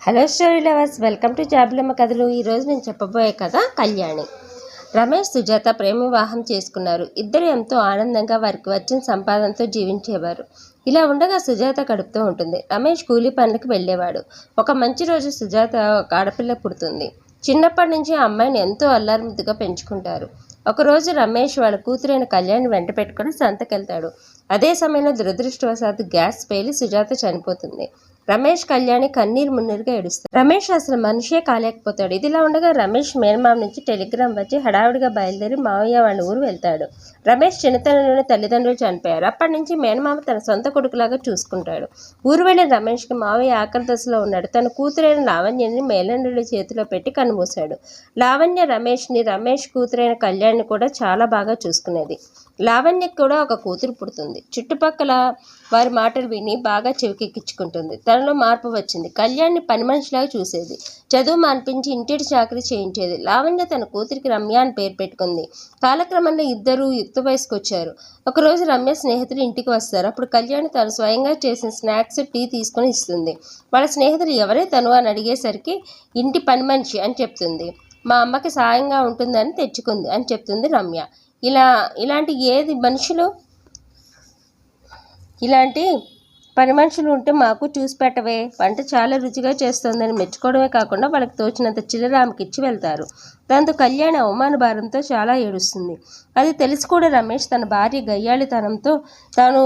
Hello story lovers, welcome to జాబిలమ్మ కథలు. ఈరోజు నేను చెప్పబోయే కథ కళ్యాణి. రమేష్, సుజాత ప్రేమ వివాహం చేసుకున్నారు. ఇద్దరు ఎంతో ఆనందంగా వారికి వచ్చిన సంపాదనతో జీవించేవారు. ఇలా ఉండగా సుజాత కడుపుతూ ఉంటుంది. రమేష్ కూలీ పనులకు వెళ్ళేవాడు. ఒక మంచి రోజు సుజాత ఒక ఆడపిల్ల పుడుతుంది. చిన్నప్పటి నుంచి ఆ అమ్మాయిని ఎంతో అల్లారుముద్దుగా పెంచుకుంటారు. ఒకరోజు రమేష్ వాళ్ళ కూతురైన కళ్యాణి వెంట పెట్టుకుని సంతకెళ్తాడు. అదే సమయంలో దురదృష్టవశాత్తు గ్యాస్ పేలి సుజాత చనిపోతుంది. రమేష్, కళ్యాణి కన్నీరు మున్నీరుగా ఏడుస్తారు. రమేష్ అసలు మనిషే కాలేకపోతాడు. ఇదిలా ఉండగా రమేష్ మేనమామ నుంచి టెలిగ్రామ్ వచ్చి హడావుడిగా బయలుదేరి మావయ్య వాళ్ళ ఊరు వెళ్తాడు. రమేష్ చిన్నతనంలోనే తల్లిదండ్రులు చనిపోయారు. అప్పటి నుంచి మేనమామ తన సొంత కొడుకులాగా చూసుకుంటాడు. ఊరు వెళ్ళిన రమేష్కి మావయ్య ఆఖరి దశలో ఉన్నాడు. తన కూతురైన లావణ్యని మేలండ్రుడి చేతిలో పెట్టి కన్నుమూశాడు. లావణ్య రమేష్ కూతురైన కళ్యాణ్ని కూడా చాలా బాగా చూసుకునేది. లావణ్యకి కూడా ఒక కూతురు పుడుతుంది. చుట్టుపక్కల వారి మాటలు విని బాగా చెవికెక్కించుకుంటుంది. తనలో మార్పు వచ్చింది. కళ్యాణ్ని పని మనిషిలాగా చూసేది. చదువు మాన్పించి ఇంటిటి చాకరీ చేయించేది. లావణ్య తన కూతురికి రమ్య అని పేరు పెట్టుకుంది. కాలక్రమంలో ఇద్దరు యుక్త వయసుకు వచ్చారు. ఒకరోజు రమ్య స్నేహితులు ఇంటికి వస్తారు. అప్పుడు కళ్యాణి తను స్వయంగా చేసిన స్నాక్స్, టీ తీసుకొని ఇస్తుంది. వాళ్ళ స్నేహితులు ఎవరే తను అని అడిగేసరికి ఇంటి పని మనిషి అని చెప్తుంది. మా అమ్మకి సాయంగా ఉంటుందని తెచ్చుకుంది అని చెప్తుంది రమ్య. ఇలాంటి పని మనుషులు ఉంటే మాకు చూసి పెట్టవే, వంట చాలా రుచిగా చేస్తోందని మెచ్చుకోవడమే కాకుండా వాళ్ళకి తోచినంత చిల్లర ఆమెకి ఇచ్చి వెళ్తారు. దాంతో కళ్యాణి అవమాన భారంతో చాలా ఏడుస్తుంది. అది తెలిసి కూడా రమేష్ తన భార్య గయ్యాళితనంతో తాను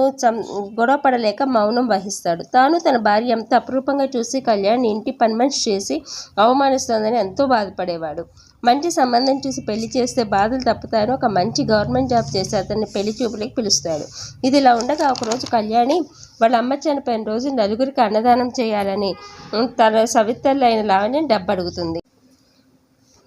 గొడవ పడలేక మౌనం వహిస్తాడు. తాను తన భార్య ఎంత అపురూపంగా చూసి కళ్యాణి ఇంటి పని మనిషి చేసి అవమానిస్తోందని ఎంతో బాధపడేవాడు. మంచి సంబంధం చూసి పెళ్లి చేస్తే బాధలు తప్పుతాయని ఒక మంచి గవర్నమెంట్ జాబ్ చేసి అతన్ని పెళ్లి చూపులకు పిలుస్తాడు. ఇది ఇలా ఉండగా ఒకరోజు కళ్యాణి వాళ్ళ అమ్మ చనిపోయిన రోజు నలుగురికి అన్నదానం చేయాలని తన సవితల్లైన లావణ్యని డబ్బు అడుగుతుంది.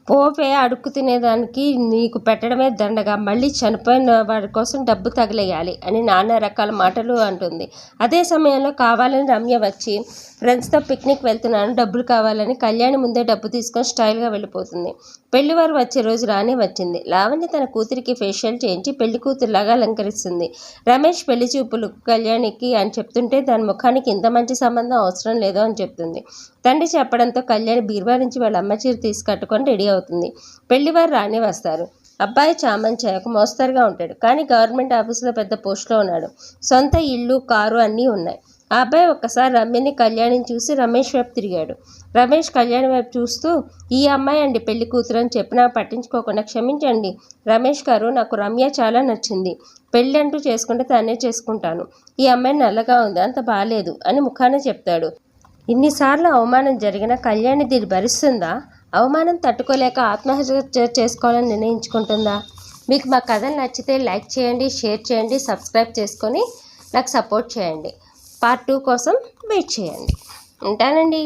పోవే, అడుక్కు తినేదానికి నీకు పెట్టడమే దండగా, మళ్ళీ చనిపోయిన వారి కోసం డబ్బు తగిలేయాలి అని నానా రకాల మాటలు అంటుంది. అదే సమయంలో కావాలని రమ్య వచ్చి ఫ్రెండ్స్తో పిక్నిక్ వెళ్తున్నాను, డబ్బులు కావాలని కళ్యాణి ముందే డబ్బు తీసుకొని స్టైల్గా వెళ్ళిపోతుంది. పెళ్లివారు వచ్చే రోజు రానే వచ్చింది. లావణ్య తన కూతురికి ఫేషియల్ చేయించి పెళ్లి కూతురులాగా అలంకరిస్తుంది. రమేష్ పెళ్లి చూపులు కళ్యాణికి అని చెప్తుంటే దాని ముఖానికి ఇంత మంచి సంబంధం అవసరం లేదు అని చెప్తుంది. తండ్రి చెప్పడంతో కళ్యాణి బీరువా నుంచి వాళ్ళ అమ్మ చీర తీసి కట్టుకొని రెడీ అవుతుంది. పెళ్లివారు రానే వస్తారు. అబ్బాయి చామంచాయ ఒక మోస్తరుగా ఉంటాడు, కానీ గవర్నమెంట్ ఆఫీసులో పెద్ద పోస్టులో ఉన్నాడు. సొంత ఇల్లు, కారు అన్నీ ఉన్నాయి. ఆ అబ్బాయి ఒక్కసారి రమ్యని, కళ్యాణిని చూసి రమేష్ వైపు తిరిగాడు. రమేష్ కళ్యాణి వైపు చూస్తూ, ఈ అమ్మాయి అండి పెళ్లి కూతురు అని చెప్పినా పట్టించుకోకుండా, క్షమించండి రమేష్ గారు, నాకు రమ్య చాలా నచ్చింది. పెళ్ళి అంటూ చేసుకుంటే తనే చేసుకుంటాను. ఈ అమ్మాయి నల్లగా ఉంది, అంత బాలేదు అని ముఖానే చెప్తాడు. ఇన్నిసార్లు అవమానం జరిగిన కళ్యాణి దీన్ని భరిస్తుందా? అవమానం తట్టుకోలేక ఆత్మహత్య చేసుకోవాలని నిర్ణయించుకుంటుందా? మీకు మా కథలు నచ్చితే లైక్ చేయండి, షేర్ చేయండి, సబ్స్క్రైబ్ చేసుకొని నాకు సపోర్ట్ చేయండి. పార్ట్ 2 కోసం వెయిట్ చేయండి. ఉంటానండి.